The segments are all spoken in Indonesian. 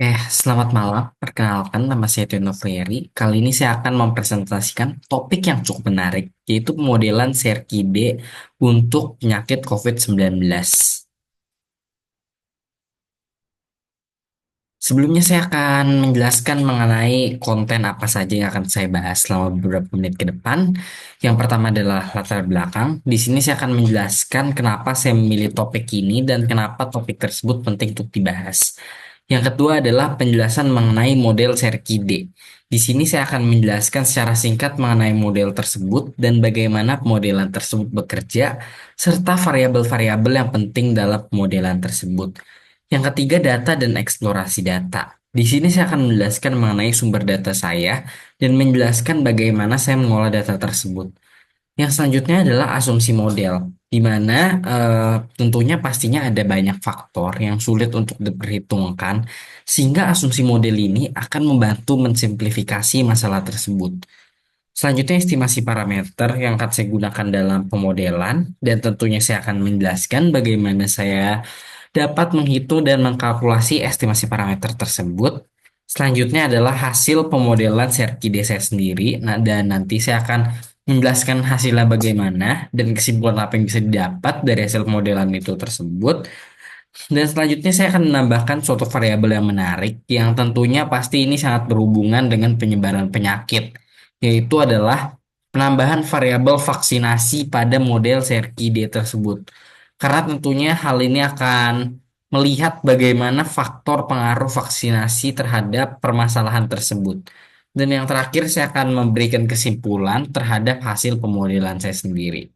Selamat malam. Perkenalkan, nama saya Tino Frieri. Kali ini saya akan mempresentasikan topik yang cukup menarik, yaitu pemodelan CRKID untuk penyakit COVID-19. Sebelumnya saya akan menjelaskan mengenai konten apa saja yang akan saya bahas selama beberapa menit ke depan. Yang pertama adalah latar belakang. Di sini saya akan menjelaskan kenapa saya memilih topik ini dan kenapa topik tersebut penting untuk dibahas. Yang kedua adalah penjelasan mengenai model CRKID. Di sini saya akan menjelaskan secara singkat mengenai model tersebut dan bagaimana pemodelan tersebut bekerja, serta variabel-variabel yang penting dalam pemodelan tersebut. Yang ketiga, data dan eksplorasi data. Di sini saya akan menjelaskan mengenai sumber data saya dan menjelaskan bagaimana saya mengolah data tersebut. Yang selanjutnya adalah asumsi model, di mana tentunya pastinya ada banyak faktor yang sulit untuk diperhitungkan, sehingga asumsi model ini akan membantu mensimplifikasi masalah tersebut. Selanjutnya, estimasi parameter yang akan saya gunakan dalam pemodelan, dan tentunya saya akan menjelaskan bagaimana saya dapat menghitung dan mengkalkulasi estimasi parameter tersebut. Selanjutnya adalah hasil pemodelan Serkide saya sendiri. Nah, dan nanti saya akan menjelaskan hasilnya bagaimana dan kesimpulan apa yang bisa didapat dari hasil pemodelan itu tersebut. Dan selanjutnya saya akan menambahkan suatu variabel yang menarik yang tentunya pasti ini sangat berhubungan dengan penyebaran penyakit, yaitu adalah penambahan variabel vaksinasi pada model CRKID tersebut. Karena tentunya hal ini akan melihat bagaimana faktor pengaruh vaksinasi terhadap permasalahan tersebut. Dan yang terakhir saya akan memberikan kesimpulan terhadap hasil pemodelan saya sendiri.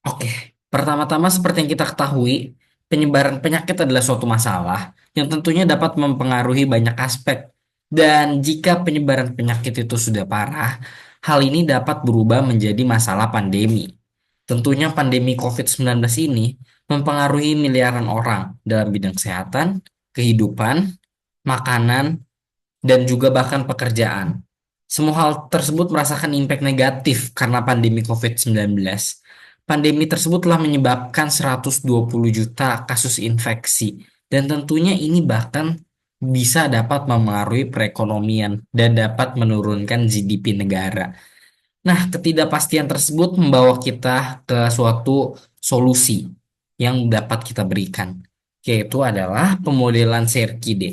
Oke, pertama-tama seperti yang kita ketahui, penyebaran penyakit adalah suatu masalah yang tentunya dapat mempengaruhi banyak aspek. Dan jika penyebaran penyakit itu sudah parah, hal ini dapat berubah menjadi masalah pandemi. Tentunya pandemi COVID-19 ini mempengaruhi miliaran orang dalam bidang kesehatan, kehidupan, makanan, dan juga bahkan pekerjaan. Semua hal tersebut merasakan impact negatif karena pandemi COVID-19. Pandemi tersebut telah menyebabkan 120 juta kasus infeksi, dan tentunya ini bahkan bisa dapat memengaruhi perekonomian dan dapat menurunkan GDP negara. Nah, ketidakpastian tersebut membawa kita ke suatu solusi yang dapat kita berikan, yaitu adalah pemodelan CRKID,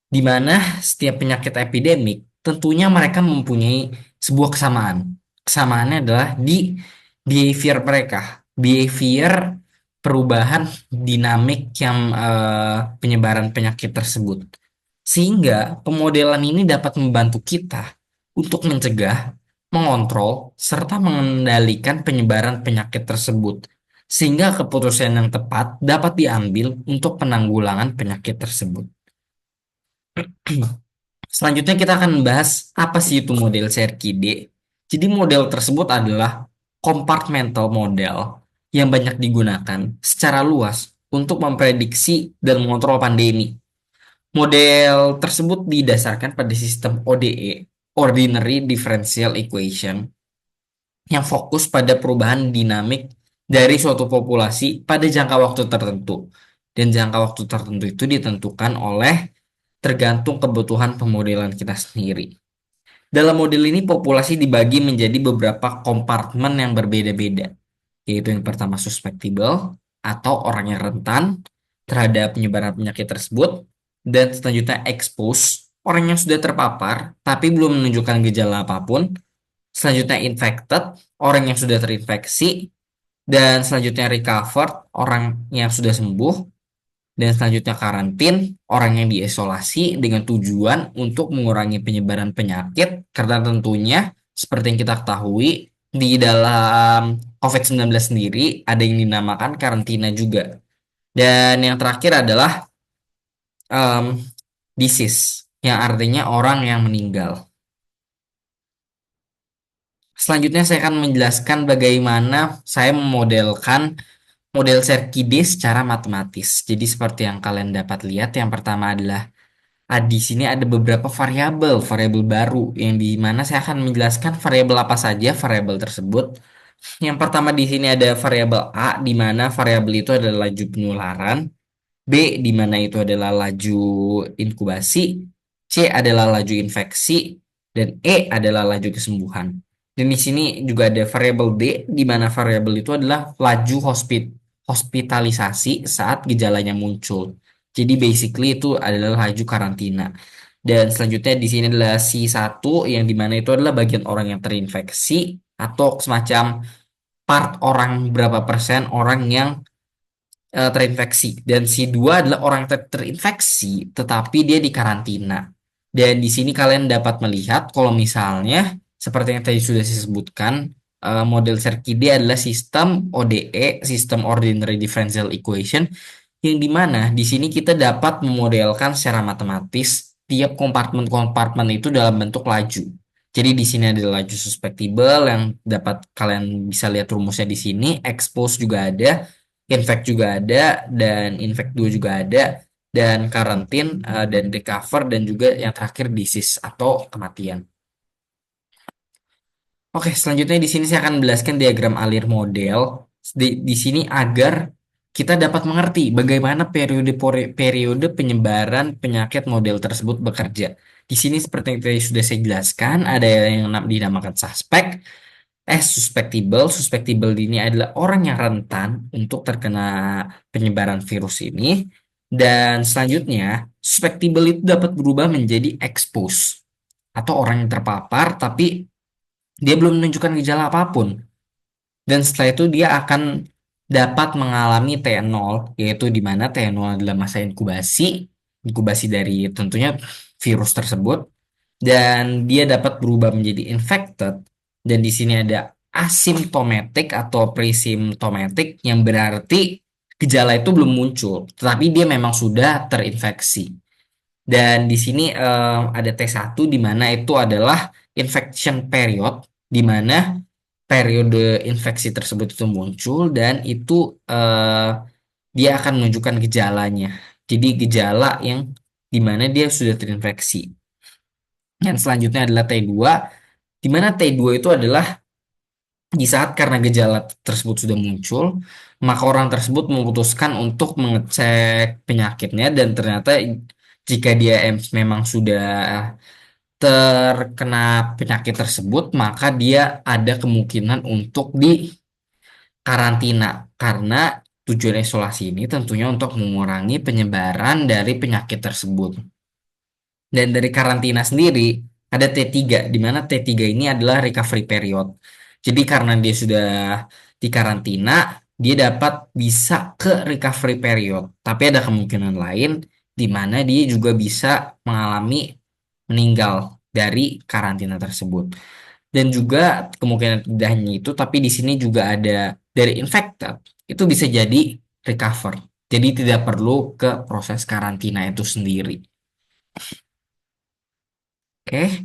di mana setiap penyakit epidemik tentunya mereka mempunyai sebuah kesamaan. Kesamaannya adalah di behavior mereka, behavior perubahan dinamik yang penyebaran penyakit tersebut. Sehingga pemodelan ini dapat membantu kita untuk mencegah, mengontrol, serta mengendalikan penyebaran penyakit tersebut. Sehingga keputusan yang tepat dapat diambil untuk penanggulangan penyakit tersebut. Selanjutnya kita akan membahas apa sih itu model CRKID. Jadi model tersebut adalah compartmental model yang banyak digunakan secara luas untuk memprediksi dan mengontrol pandemi. Model tersebut didasarkan pada sistem ODE, Ordinary Differential Equation, yang fokus pada perubahan dinamik dari suatu populasi pada jangka waktu tertentu. Dan jangka waktu tertentu itu ditentukan oleh tergantung kebutuhan pemodelan kita sendiri. Dalam model ini populasi dibagi menjadi beberapa kompartemen yang berbeda-beda, yaitu yang pertama susceptible atau orang yang rentan terhadap penyebaran penyakit tersebut, dan selanjutnya expose, orang yang sudah terpapar tapi belum menunjukkan gejala apapun, selanjutnya infected, orang yang sudah terinfeksi, dan selanjutnya recovered, orang yang sudah sembuh, dan selanjutnya karantin, orang yang diisolasi dengan tujuan untuk mengurangi penyebaran penyakit, karena tentunya seperti yang kita ketahui di dalam COVID-19 sendiri ada yang dinamakan karantina juga. Dan yang terakhir adalah um, disease, yang artinya orang yang meninggal. Selanjutnya saya akan menjelaskan bagaimana saya memodelkan model Serkide secara matematis. Jadi seperti yang kalian dapat lihat, yang pertama adalah di sini ada beberapa variabel, variabel baru yang di mana saya akan menjelaskan variabel apa saja variabel tersebut. Yang pertama di sini ada variabel A, di mana variabel itu adalah laju penularan. B di mana itu adalah laju inkubasi, C adalah laju infeksi, dan E adalah laju kesembuhan. Dan di sini juga ada variabel D di mana variabel itu adalah laju hospitalisasi saat gejalanya muncul. Jadi basically itu adalah laju karantina. Dan selanjutnya di sini adalah C1 yang dimana itu adalah bagian orang yang terinfeksi atau semacam part orang berapa persen orang yang terinfeksi. Dan si dua adalah orang terinfeksi, tetapi dia di karantina. Dan di sini kalian dapat melihat kalau misalnya seperti yang tadi sudah saya sebutkan, model Sirkidi adalah sistem ODE, sistem Ordinary Differential Equation, yang dimana di sini kita dapat memodelkan secara matematis tiap kompartemen-kompartemen itu dalam bentuk laju. Jadi di sini ada laju susceptible yang dapat kalian bisa lihat rumusnya di sini, expose juga ada, infect juga ada, dan infect 2 juga ada, dan karantin dan recover, dan juga yang terakhir disease atau kematian. Oke, selanjutnya di sini saya akan menjelaskan diagram alir model di sini agar kita dapat mengerti bagaimana periode penyebaran penyakit model tersebut bekerja. Di sini seperti yang tadi sudah saya jelaskan, ada yang dinamakan suspek, susceptible. Susceptible ini adalah orang yang rentan untuk terkena penyebaran virus ini. Dan selanjutnya, susceptible itu dapat berubah menjadi expose atau orang yang terpapar tapi dia belum menunjukkan gejala apapun. Dan setelah itu dia akan dapat mengalami T0, yaitu di mana T0 adalah masa inkubasi, inkubasi dari tentunya virus tersebut, dan dia dapat berubah menjadi infected, dan di sini ada asymptomatic atau pre-symptomatic yang berarti gejala itu belum muncul, tetapi dia memang sudah terinfeksi. Dan di sini ada T1 di mana itu adalah infection period, di mana periode infeksi tersebut itu muncul dan itu dia akan menunjukkan gejalanya. Jadi gejala yang di mana dia sudah terinfeksi. Yang selanjutnya adalah T2, di mana T2 itu adalah di saat karena gejala tersebut sudah muncul, maka orang tersebut memutuskan untuk mengecek penyakitnya dan ternyata jika dia memang sudah terkena penyakit tersebut, maka dia ada kemungkinan untuk di karantina karena tujuan isolasi ini tentunya untuk mengurangi penyebaran dari penyakit tersebut. Dan dari karantina sendiri ada T3 di mana T3 ini adalah recovery period. Jadi karena dia sudah di karantina, dia dapat bisa ke recovery period. Tapi ada kemungkinan lain di mana dia juga bisa mengalami meninggal dari karantina tersebut. Dan juga kemungkinan tidak hanya itu, tapi di sini juga ada dari infected, itu bisa jadi recover. Jadi tidak perlu ke proses karantina itu sendiri. Oke,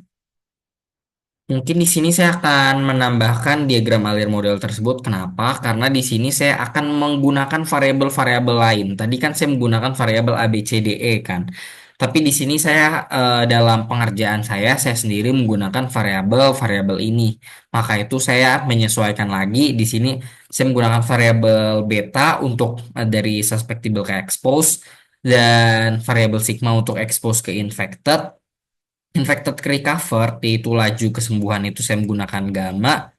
mungkin di sini saya akan menambahkan diagram alir model tersebut. Kenapa? Karena di sini saya akan menggunakan variabel-variabel lain. Tadi kan saya menggunakan variabel A, B, C, D, E kan. Tapi di sini saya dalam pengerjaan saya sendiri menggunakan variabel-variabel ini. Maka itu saya menyesuaikan lagi. Di sini saya menggunakan variabel beta untuk dari susceptible ke expose dan variabel sigma untuk expose ke infected. Infected ke recover, yaitu laju kesembuhan itu saya menggunakan gamma,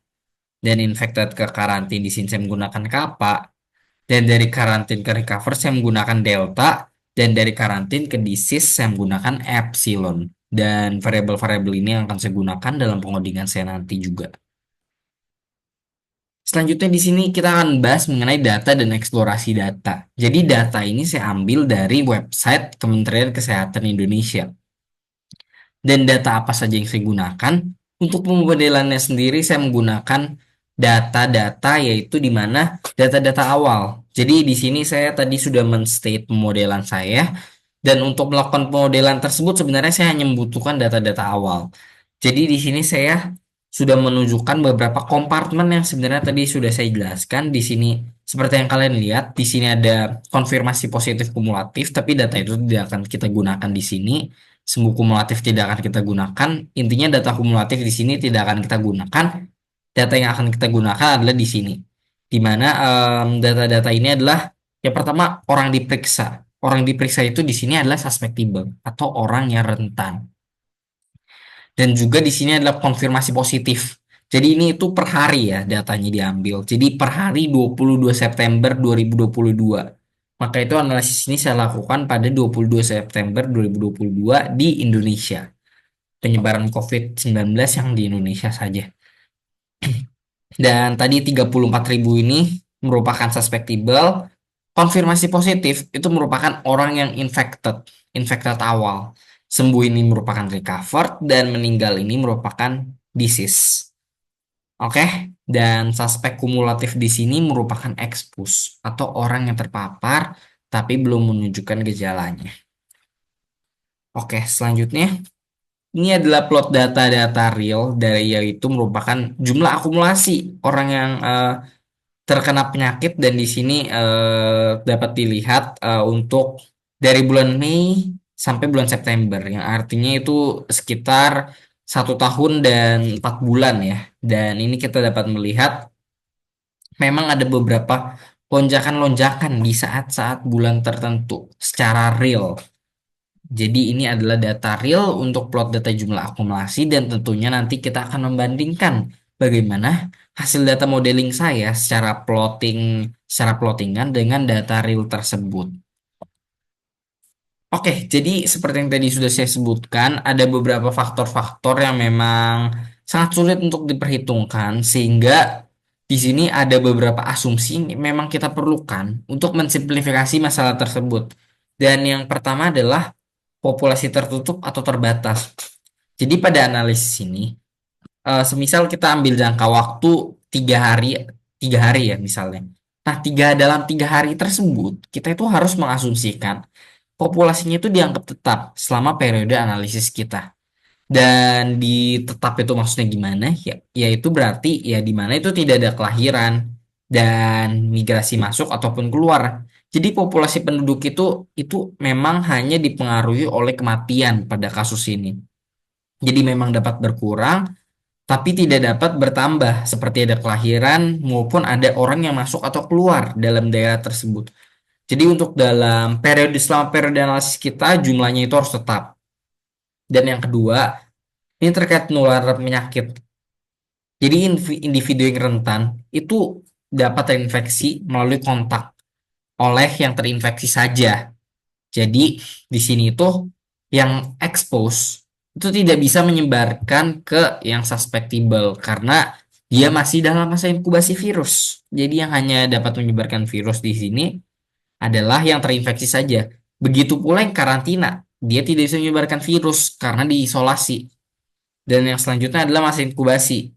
dan infected ke karantin di sini saya menggunakan kappa, dan dari karantin ke recover saya menggunakan delta, dan dari karantin ke disease saya menggunakan epsilon. Dan variabel-variabel ini yang akan saya gunakan dalam pengodingan saya nanti juga. Selanjutnya di sini kita akan bahas mengenai data dan eksplorasi data. Jadi data ini saya ambil dari website Kementerian Kesehatan Indonesia. Dan data apa saja yang saya gunakan? Untuk pemodelannya sendiri saya menggunakan data-data yaitu di mana data-data awal. Jadi di sini saya tadi sudah men-state pemodelan saya dan untuk melakukan pemodelan tersebut sebenarnya saya hanya membutuhkan data-data awal. Jadi di sini saya sudah menunjukkan beberapa kompartemen yang sebenarnya tadi sudah saya jelaskan. Di sini seperti yang kalian lihat, di sini ada konfirmasi positif kumulatif, tapi data itu tidak akan kita gunakan di sini. Semu kumulatif tidak akan kita gunakan. Intinya data kumulatif di sini tidak akan kita gunakan. Data yang akan kita gunakan adalah di sini. Di mana data-data ini adalah yang pertama orang diperiksa. Orang diperiksa itu di sini adalah suspectable atau orang yang rentan. Dan juga di sini adalah konfirmasi positif. Jadi ini itu per hari ya datanya diambil. Jadi per hari 22 September 2022. Maka itu analisis ini saya lakukan pada 22 September 2022 di Indonesia. Penyebaran COVID-19 yang di Indonesia saja. Dan tadi 34.000 ini merupakan suspectable. Konfirmasi positif itu merupakan orang yang infected awal. Sembuh ini merupakan recovered dan meninggal ini merupakan disease. Oke, dan suspek kumulatif di sini merupakan expose atau orang yang terpapar tapi belum menunjukkan gejalanya. Oke, selanjutnya ini adalah plot data-data real dari yaitu merupakan jumlah akumulasi orang yang terkena penyakit dan di sini dapat dilihat untuk dari bulan Mei sampai bulan September yang artinya itu sekitar 1 tahun dan 4 bulan ya. Dan ini kita dapat melihat memang ada beberapa lonjakan-lonjakan di saat-saat bulan tertentu secara real. Jadi ini adalah data real untuk plot data jumlah akumulasi dan tentunya nanti kita akan membandingkan bagaimana hasil data modeling saya secara plottingan dengan data real tersebut. Oke, jadi seperti yang tadi sudah saya sebutkan, ada beberapa faktor-faktor yang memang sangat sulit untuk diperhitungkan sehingga di sini ada beberapa asumsi yang memang kita perlukan untuk mensimplifikasi masalah tersebut. Dan yang pertama adalah populasi tertutup atau terbatas. Jadi pada analisis ini, semisal kita ambil jangka waktu 3 hari, 3 hari ya misalnya. Nah, dalam 3 hari tersebut, kita itu harus mengasumsikan populasinya itu dianggap tetap selama periode analisis kita. Dan di tetap itu maksudnya gimana? Ya, yaitu berarti ya di mana itu tidak ada kelahiran dan migrasi masuk ataupun keluar. Jadi populasi penduduk itu memang hanya dipengaruhi oleh kematian pada kasus ini. Jadi memang dapat berkurang, tapi tidak dapat bertambah seperti ada kelahiran maupun ada orang yang masuk atau keluar dalam daerah tersebut. Jadi untuk selama periode analisis kita jumlahnya itu harus tetap. Dan yang kedua, ini terkait penularan penyakit. Jadi individu yang rentan itu dapat terinfeksi melalui kontak oleh yang terinfeksi saja. Jadi di sini itu yang expose itu tidak bisa menyebarkan ke yang susceptible karena dia masih dalam masa inkubasi virus. Jadi yang hanya dapat menyebarkan virus di sini adalah yang terinfeksi saja. Begitu pula yang karantina, dia tidak bisa menyebarkan virus karena diisolasi. Dan yang selanjutnya adalah masa inkubasi,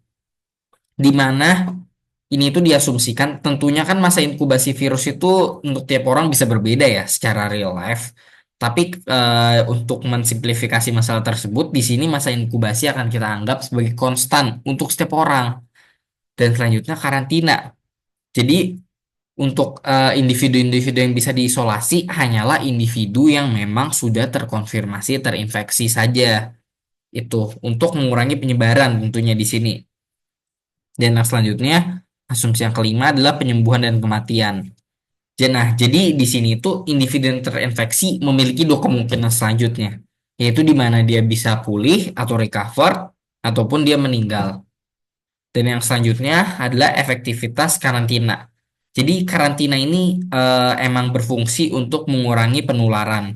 di mana ini itu diasumsikan tentunya kan masa inkubasi virus itu untuk tiap orang bisa berbeda ya secara real life. Tapi untuk mensimplifikasi masalah tersebut, di sini masa inkubasi akan kita anggap sebagai konstan untuk setiap orang. Dan selanjutnya karantina. Jadi untuk individu-individu yang bisa diisolasi hanyalah individu yang memang sudah terkonfirmasi terinfeksi saja. Itu untuk mengurangi penyebaran tentunya di sini. Dan yang selanjutnya, asumsi yang kelima adalah penyembuhan dan kematian. Nah, jadi di sini itu individu yang terinfeksi memiliki dua kemungkinan selanjutnya, yaitu di mana dia bisa pulih atau recover, ataupun dia meninggal. Dan yang selanjutnya adalah efektivitas karantina. Jadi karantina ini emang berfungsi untuk mengurangi penularan.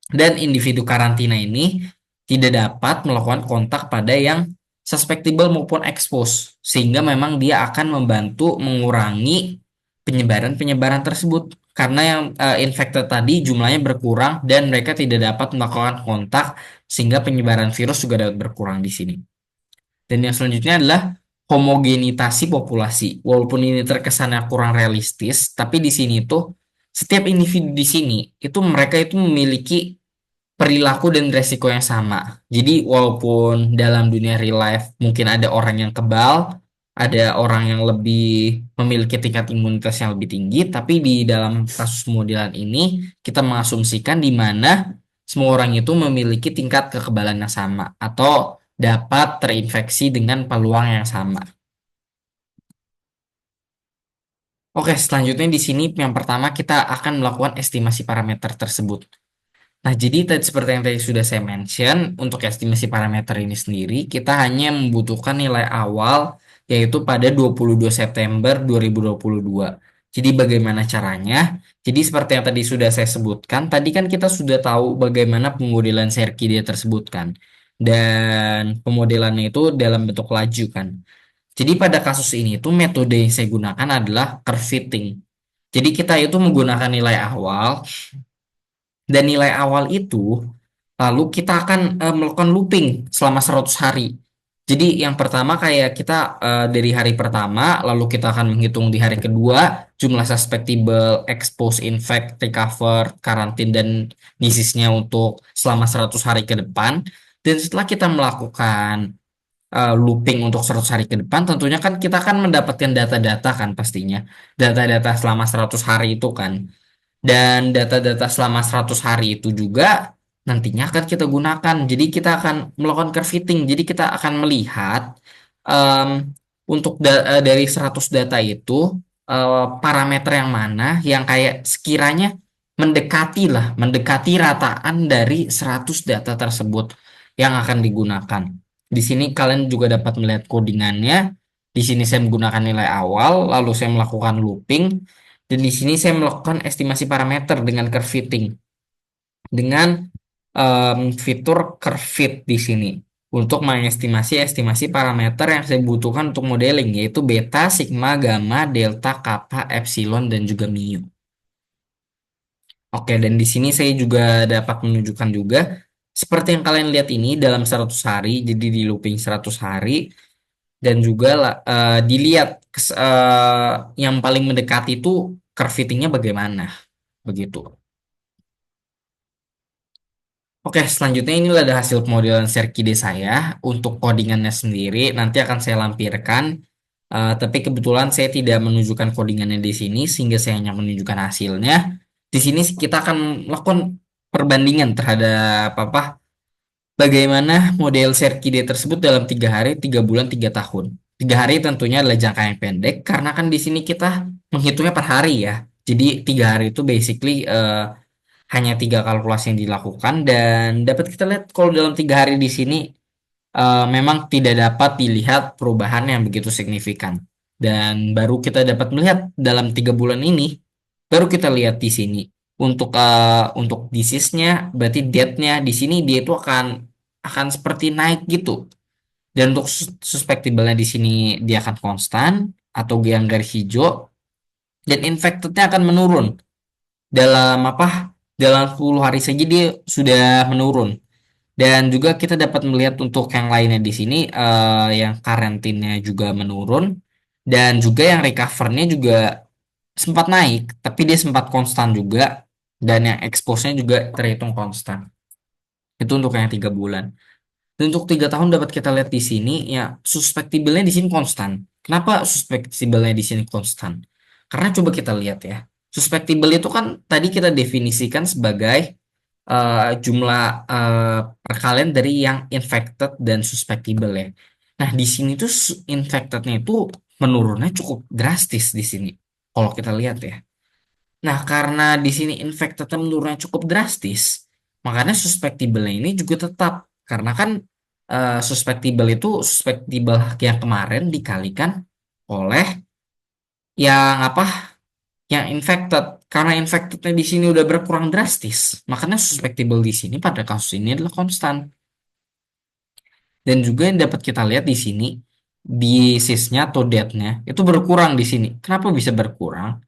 Dan individu karantina ini tidak dapat melakukan kontak pada yang susceptible maupun expose, sehingga memang dia akan membantu mengurangi penyebaran-penyebaran tersebut. Karena yang infected tadi jumlahnya berkurang dan mereka tidak dapat melakukan kontak, sehingga penyebaran virus juga dapat berkurang di sini. Dan yang selanjutnya adalah homogenitasi populasi. Walaupun ini terkesannya kurang realistis, tapi di sini tuh setiap individu di sini itu mereka itu memiliki perilaku dan resiko yang sama. Jadi walaupun dalam dunia real life mungkin ada orang yang kebal, ada orang yang lebih memiliki tingkat imunitas yang lebih tinggi, tapi di dalam kasus modelan ini kita mengasumsikan di mana semua orang itu memiliki tingkat kekebalan yang sama atau dapat terinfeksi dengan peluang yang sama. Oke, selanjutnya di sini yang pertama kita akan melakukan estimasi parameter tersebut. Nah, jadi tadi seperti yang tadi sudah saya mention, untuk estimasi parameter ini sendiri, kita hanya membutuhkan nilai awal, yaitu pada 22 September 2022. Jadi bagaimana caranya? Jadi seperti yang tadi sudah saya sebutkan, tadi kan kita sudah tahu bagaimana pemodelan circuit dia tersebut kan. Dan pemodelannya itu dalam bentuk laju kan. Jadi pada kasus ini tuh metode yang saya gunakan adalah curve fitting. Jadi kita itu menggunakan nilai awal, dan nilai awal itu lalu kita akan melakukan looping selama 100 hari. Jadi yang pertama kayak kita dari hari pertama, lalu kita akan menghitung di hari kedua jumlah susceptible, expose, infect, recover, karantin, dan disease-nya untuk selama 100 hari ke depan. Dan setelah kita melakukan looping untuk 100 hari ke depan, tentunya kan kita akan mendapatkan data-data kan pastinya. Data-data selama 100 hari itu kan. Dan data-data selama 100 hari itu juga nantinya akan kita gunakan. Jadi kita akan melakukan curve fitting. Jadi kita akan melihat em, untuk dari 100 data itu parameter yang mana yang kayak sekiranya mendekati lah, mendekati rataan dari 100 data tersebut yang akan digunakan. Di sini kalian juga dapat melihat codingannya. Di sini saya menggunakan nilai awal, lalu saya melakukan looping. Dan di sini saya melakukan estimasi parameter dengan curve fitting dengan fitur curve fit di sini untuk mengestimasi estimasi parameter yang saya butuhkan untuk modeling, yaitu beta, sigma, gamma, delta, kappa, epsilon, dan juga mu. Oke, dan di sini saya juga dapat menunjukkan juga seperti yang kalian lihat ini dalam 100 hari, jadi di looping 100 hari, dan juga dilihat yang paling mendekati itu curve fittingnya bagaimana, begitu. Oke, selanjutnya ini ada hasil pemodelan Serkide saya untuk codingannya sendiri. Nanti akan saya lampirkan. Tapi kebetulan saya tidak menunjukkan codingannya di sini, sehingga saya hanya menunjukkan hasilnya. Di sini kita akan melakukan perbandingan terhadap apa? Bagaimana model Serkide tersebut dalam 3 hari, 3 bulan, 3 tahun. 3 hari tentunya adalah jangka yang pendek, karena kan di sini kita menghitungnya per hari ya. Jadi 3 hari itu basically hanya 3 kalkulasi yang dilakukan, dan dapat kita lihat kalau dalam 3 hari di sini memang tidak dapat dilihat perubahan yang begitu signifikan, dan baru kita dapat melihat dalam 3 bulan ini, baru kita lihat di sini untuk disease-nya, berarti death-nya di sini dia itu akan seperti naik gitu, dan untuk suspectible-nya di sini dia akan konstan atau yang garis hijau, dan infected-nya akan menurun dalam dalam 10 hari saja dia sudah menurun. Dan juga kita dapat melihat untuk yang lainnya di sini yang karantinnya juga menurun, dan juga yang recovernya juga sempat naik tapi dia sempat konstan juga, dan yang expose-nya juga terhitung konstan. Itu untuk yang 3 bulan. Dan untuk 3 tahun dapat kita lihat di sini ya, suspectible-nya di sini konstan. Kenapa suspectible-nya di sini konstan? Karena coba kita lihat ya. Suspectible itu kan tadi kita definisikan sebagai jumlah perkalian dari yang infected dan suspectible ya. Nah, di sini tuh infectednya itu menurunnya cukup drastis di sini. Kalau kita lihat ya. Nah, karena di sini infectednya menurunnya cukup drastis, makanya suspectible ini juga tetap. Karena kan suspectible itu suspectible yang kemarin dikalikan oleh yang yang infected. Karena infectednya di sini udah berkurang drastis, makanya suspectible di sini pada kasus ini adalah konstan. Dan juga yang dapat kita lihat di sini, disease-nya atau death-nya itu berkurang di sini. Kenapa bisa berkurang?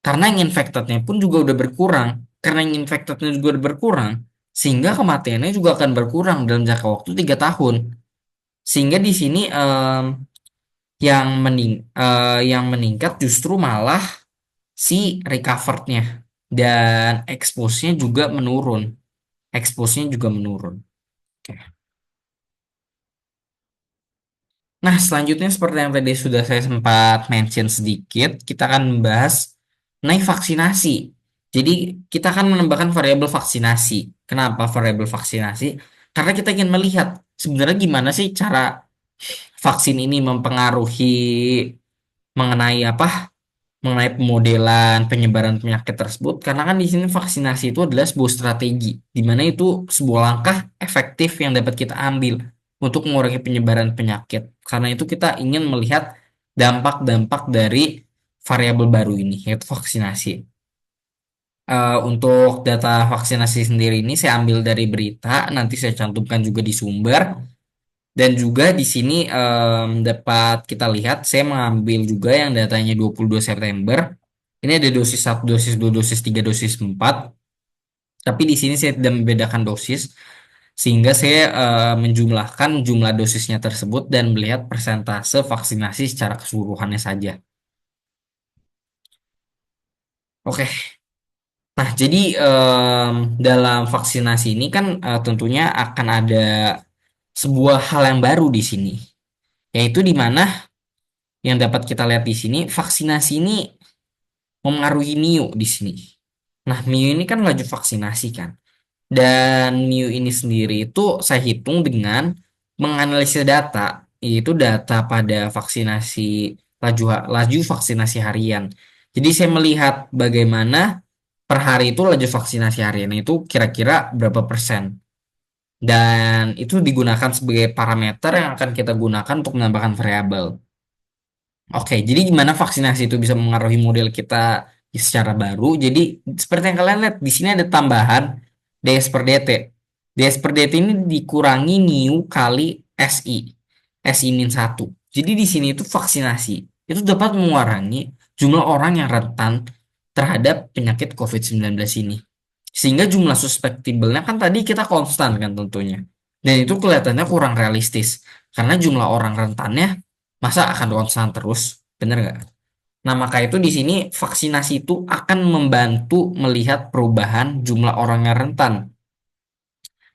Karena yang infected-nya pun juga udah berkurang. Karena yang infected-nya juga udah berkurang, sehingga kematiannya juga akan berkurang dalam jangka waktu 3 tahun. Sehingga di sini yang meningkat justru malah si recovered-nya, dan expose-nya juga menurun. Expose-nya juga menurun. Oke. Nah, selanjutnya seperti yang tadi sudah saya sempat mention sedikit, kita akan membahas mengenai vaksinasi. Jadi, kita akan menambahkan variabel vaksinasi. Kenapa variabel vaksinasi? Karena kita ingin melihat sebenarnya gimana sih cara vaksin ini mempengaruhi mengenai mengenai pemodelan penyebaran penyakit tersebut karena kan di sini vaksinasi itu adalah sebuah strategi di mana itu sebuah langkah efektif yang dapat kita ambil untuk mengurangi penyebaran penyakit. Karena itu kita ingin melihat dampak-dampak dari variabel baru ini yaitu vaksinasi. Untuk data vaksinasi sendiri ini saya ambil dari berita, nanti saya cantumkan juga di sumber. Dan juga di sini dapat kita lihat, saya mengambil juga yang datanya 22 September. Ini ada dosis 1, dosis 2, dosis 3, dosis 4. Tapi di sini saya tidak membedakan dosis, sehingga saya menjumlahkan jumlah dosisnya tersebut dan melihat persentase vaksinasi secara keseluruhannya saja. Oke, nah jadi dalam vaksinasi ini kan tentunya akan ada sebuah hal yang baru di sini, yaitu di mana yang dapat kita lihat di sini, vaksinasi ini memengaruhi NIU di sini. Nah, NIU ini kan laju vaksinasi kan. Dan NIU ini sendiri itu saya hitung dengan menganalisis data, yaitu data pada vaksinasi laju laju vaksinasi harian. Jadi saya melihat bagaimana per hari itu laju vaksinasi harian itu kira-kira berapa persen. Dan itu digunakan sebagai parameter yang akan kita gunakan untuk menambahkan variabel. Oke, jadi gimana vaksinasi itu bisa mengaruhi model kita secara baru? Jadi seperti yang kalian lihat di sini ada tambahan DS per DT. DS per DT ini dikurangi NIU kali SI. SI min 1. Jadi di sini itu vaksinasi itu dapat mengurangi jumlah orang yang rentan terhadap penyakit COVID-19 ini. Sehingga jumlah suspectible-nya kan tadi kita konstan kan tentunya. Dan itu kelihatannya kurang realistis. Karena jumlah orang rentannya masa akan konstan terus? Bener nggak? Nah, maka itu di sini vaksinasi itu akan membantu melihat perubahan jumlah orang yang rentan.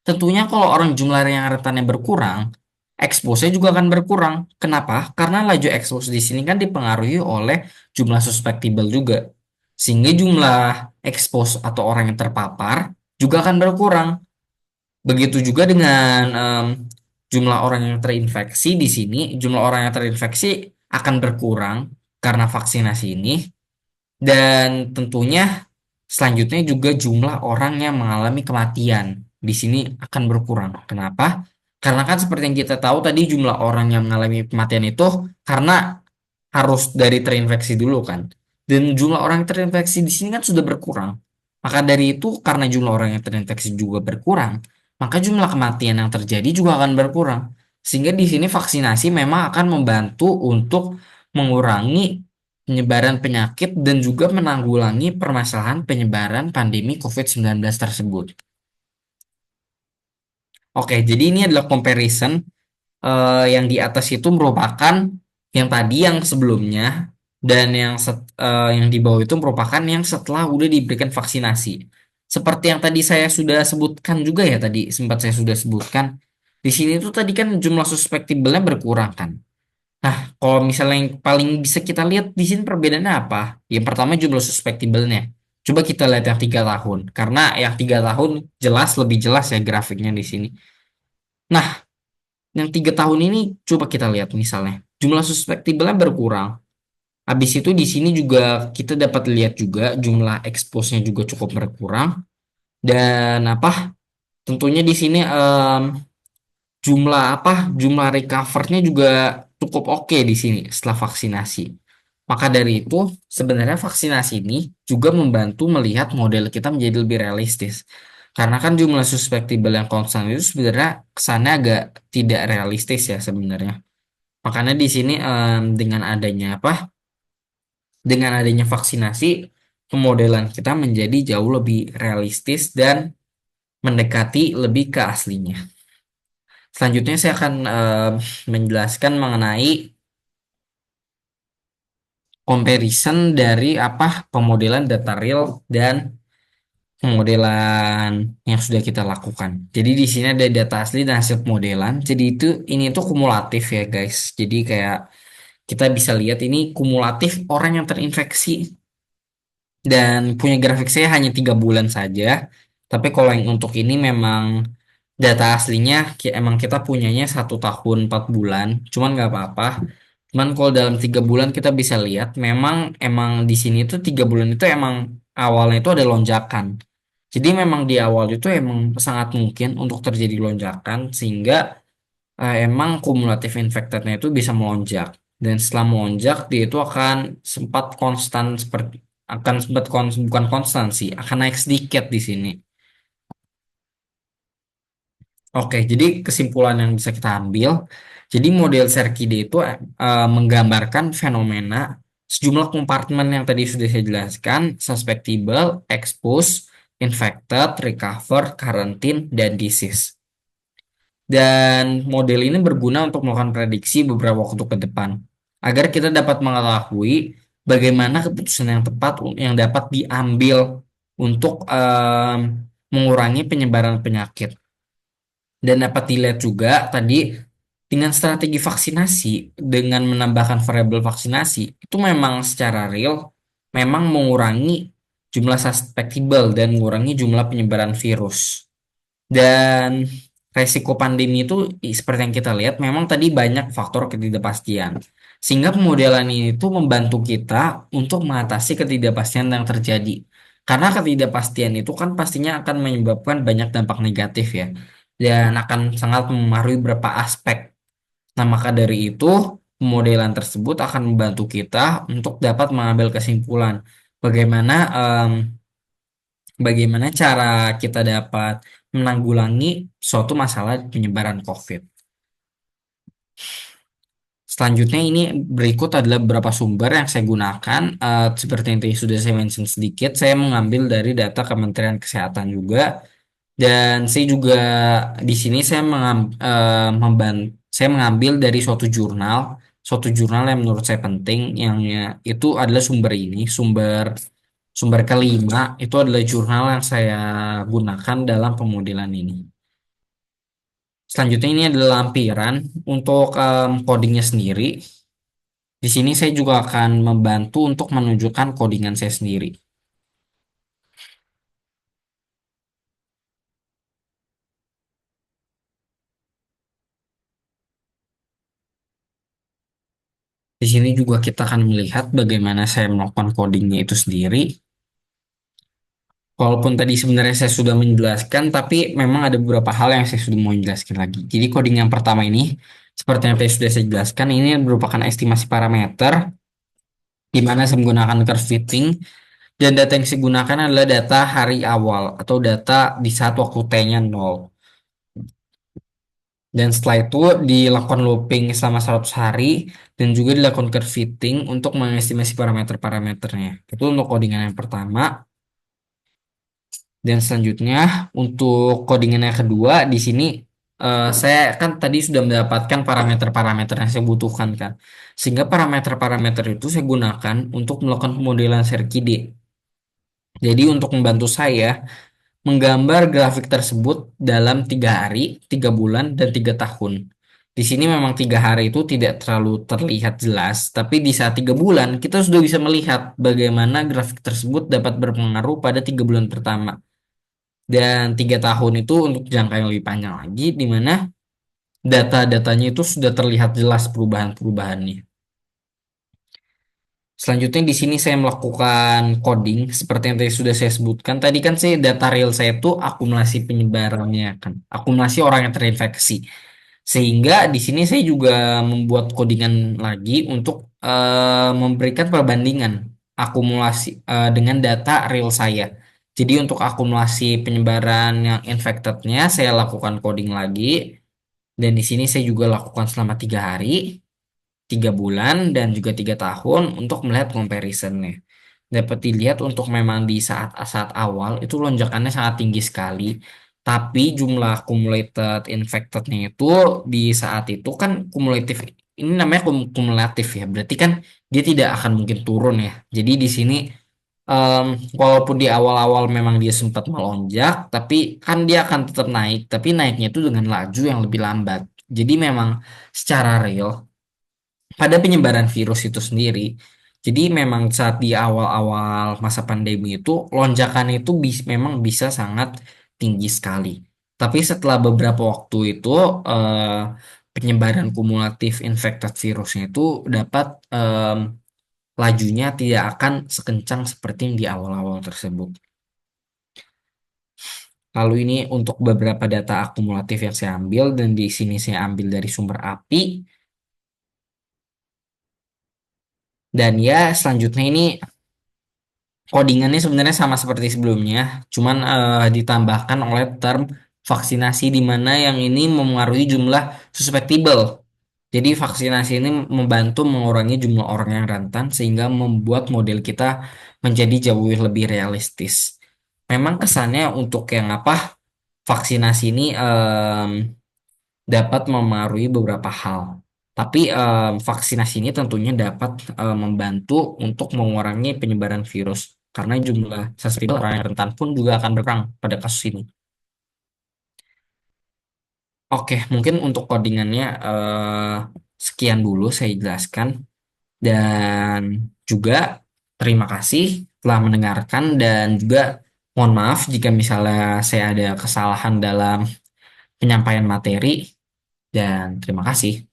Tentunya kalau orang jumlah yang rentannya berkurang, expose juga akan berkurang. Kenapa? Karena laju expose di sini kan dipengaruhi oleh jumlah suspectible juga. Sehingga jumlah expose atau orang yang terpapar juga akan berkurang. Begitu juga dengan jumlah orang yang terinfeksi di sini, jumlah orang yang terinfeksi akan berkurang karena vaksinasi ini. Dan tentunya selanjutnya juga jumlah orang yang mengalami kematian di sini akan berkurang. Kenapa? Karena kan seperti yang kita tahu tadi jumlah orang yang mengalami kematian itu karena harus dari terinfeksi dulu kan. Dan jumlah orang yang terinfeksi di sini kan sudah berkurang. Maka dari itu karena jumlah orang yang terinfeksi juga berkurang, maka jumlah kematian yang terjadi juga akan berkurang. Sehingga di sini vaksinasi memang akan membantu untuk mengurangi penyebaran penyakit dan juga menanggulangi permasalahan penyebaran pandemi COVID-19 tersebut. Oke, jadi ini adalah comparison yang di atas itu merupakan yang tadi yang sebelumnya dan yang di bawah itu merupakan yang setelah udah diberikan vaksinasi. Seperti yang tadi saya sudah sebutkan juga ya tadi sempat saya sudah sebutkan di sini tuh tadi kan jumlah suspectible-nya berkurang kan. Nah, kalau misalnya yang paling bisa kita lihat di sini perbedaannya apa? Yang pertama jumlah suspectible-nya. Coba kita lihat yang 3 tahun, karena yang 3 tahun jelas lebih jelas ya grafiknya di sini. Nah, yang 3 tahun ini coba kita lihat misalnya jumlah suspectible-nya berkurang. Habis itu di sini juga kita dapat lihat juga jumlah expose-nya juga cukup berkurang dan apa? Tentunya di sini jumlah recover-nya juga cukup oke di sini setelah vaksinasi. Maka dari itu sebenarnya vaksinasi ini juga membantu melihat model kita menjadi lebih realistis. Karena kan jumlah suspectible yang konstan itu sebenarnya kesannya agak tidak realistis ya sebenarnya. Makanya di sini dengan adanya apa? Dengan adanya vaksinasi, pemodelan kita menjadi jauh lebih realistis dan mendekati lebih ke aslinya. Selanjutnya saya akan menjelaskan mengenai comparison dari apa pemodelan data real dan pemodelan yang sudah kita lakukan. Jadi di sini ada data asli dan hasil pemodelan. Jadi ini tuh kumulatif ya guys. Jadi kayak kita bisa lihat ini kumulatif orang yang terinfeksi dan punya grafik saya hanya 3 bulan saja. Tapi kalau yang untuk ini memang data aslinya emang kita punyanya 1 tahun 4 bulan. Cuman nggak apa-apa. Cuman kalau dalam 3 bulan kita bisa lihat, memang emang di sini tuh 3 bulan itu emang awalnya itu ada lonjakan. Jadi memang di awal itu emang sangat mungkin untuk terjadi lonjakan sehingga emang kumulatif infectednya itu bisa melonjak. Dan setelah melonjak dia itu akan sempat konstan seperti akan sempat bukan konstan sih, akan naik sedikit di sini. Oke, jadi kesimpulan yang bisa kita ambil, jadi model Serkide itu menggambarkan fenomena sejumlah kompartemen yang tadi sudah saya jelaskan, susceptible, expose, infected, recover, quarantine, dan disease. Dan model ini berguna untuk melakukan prediksi beberapa waktu ke depan, agar kita dapat mengetahui bagaimana keputusan yang tepat yang dapat diambil untuk mengurangi penyebaran penyakit. Dan dapat dilihat juga tadi dengan strategi vaksinasi, dengan menambahkan variabel vaksinasi, itu memang secara real memang mengurangi jumlah susceptible dan mengurangi jumlah penyebaran virus. Dan resiko pandemi itu seperti yang kita lihat memang tadi banyak faktor ketidakpastian. Sehingga pemodelan ini tuh membantu kita untuk mengatasi ketidakpastian yang terjadi. Karena ketidakpastian itu kan pastinya akan menyebabkan banyak dampak negatif ya. Dan akan sangat mempengaruhi beberapa aspek. Nah, maka dari itu pemodelan tersebut akan membantu kita untuk dapat mengambil kesimpulan bagaimana bagaimana cara kita dapat menanggulangi suatu masalah penyebaran COVID. Selanjutnya ini berikut adalah beberapa sumber yang saya gunakan. Seperti yang tadi sudah saya mention sedikit, saya mengambil dari data Kementerian Kesehatan juga. Dan saya juga di sini saya mengambil dari suatu jurnal yang menurut saya penting, yang itu adalah sumber ini, sumber sumber kelima itu adalah jurnal yang saya gunakan dalam pemodelan ini. Selanjutnya ini adalah lampiran untuk codingnya sendiri. Di sini saya juga akan membantu untuk menunjukkan codingan saya sendiri. Di sini juga kita akan melihat bagaimana saya melakukan codingnya itu sendiri. Walaupun tadi sebenarnya saya sudah menjelaskan, tapi memang ada beberapa hal yang saya sudah mau jelaskan lagi. Jadi coding yang pertama ini, seperti yang tadi sudah saya jelaskan, ini merupakan estimasi parameter di mana saya menggunakan curve fitting dan data yang saya gunakan adalah data hari awal atau data di saat waktu T-nya 0. Dan setelah itu dilakukan looping selama 100 hari dan juga dilakukan curve fitting untuk mengestimasi parameter-parameternya. Itu untuk codingan yang pertama. Dan selanjutnya untuk codingan yang kedua di sini saya kan tadi sudah mendapatkan parameter-parameter yang saya butuhkan kan. Sehingga parameter-parameter itu saya gunakan untuk melakukan pemodelan Serkide. Jadi untuk membantu saya menggambar grafik tersebut dalam 3 hari, 3 bulan, dan 3 tahun. Di sini memang 3 hari itu tidak terlalu terlihat jelas, tapi di saat 3 bulan kita sudah bisa melihat bagaimana grafik tersebut dapat berpengaruh pada 3 bulan pertama. Dan 3 tahun itu untuk jangka yang lebih panjang lagi, di mana data-datanya itu sudah terlihat jelas perubahan-perubahannya. Selanjutnya di sini saya melakukan coding seperti yang tadi sudah saya sebutkan. Tadi kan saya data real saya itu akumulasi penyebarannya kan, akumulasi orang yang terinfeksi. Sehingga di sini saya juga membuat codingan lagi untuk memberikan perbandingan akumulasi dengan data real saya. Jadi untuk akumulasi penyebaran yang infectednya saya lakukan coding lagi dan di sini saya juga lakukan selama 3 hari. 3 bulan dan juga 3 tahun untuk melihat comparisonnya. Dapat dilihat untuk memang di saat-saat awal itu lonjakannya sangat tinggi sekali. Tapi jumlah accumulated infectednya itu di saat itu kan kumulatif. Ini namanya kumulatif ya. Berarti kan dia tidak akan mungkin turun ya. Jadi di sini em, walaupun di awal-awal memang dia sempat melonjak, tapi kan dia akan tetap naik. Tapi naiknya itu dengan laju yang lebih lambat. Jadi memang secara real pada penyebaran virus itu sendiri. Jadi memang saat di awal-awal masa pandemi itu lonjakan itu memang bisa sangat tinggi sekali. Tapi setelah beberapa waktu itu penyebaran kumulatif infected virusnya itu dapat lajunya tidak akan sekencang seperti yang di awal-awal tersebut. Lalu ini untuk beberapa data akumulatif yang saya ambil dan di sini saya ambil dari sumber API dan ya selanjutnya ini codingannya sebenarnya sama seperti sebelumnya, cuman ditambahkan oleh term vaksinasi di mana yang ini memengaruhi jumlah susceptible. Jadi vaksinasi ini membantu mengurangi jumlah orang yang rentan sehingga membuat model kita menjadi jauh lebih realistis. Memang kesannya untuk yang apa vaksinasi ini dapat memengaruhi beberapa hal. Tapi vaksinasi ini tentunya dapat membantu untuk mengurangi penyebaran virus karena jumlah susceptible orang yang rentan pun juga akan berkurang pada kasus ini. Oke, mungkin untuk codingannya sekian dulu saya jelaskan dan juga terima kasih telah mendengarkan dan juga mohon maaf jika misalnya saya ada kesalahan dalam penyampaian materi dan terima kasih.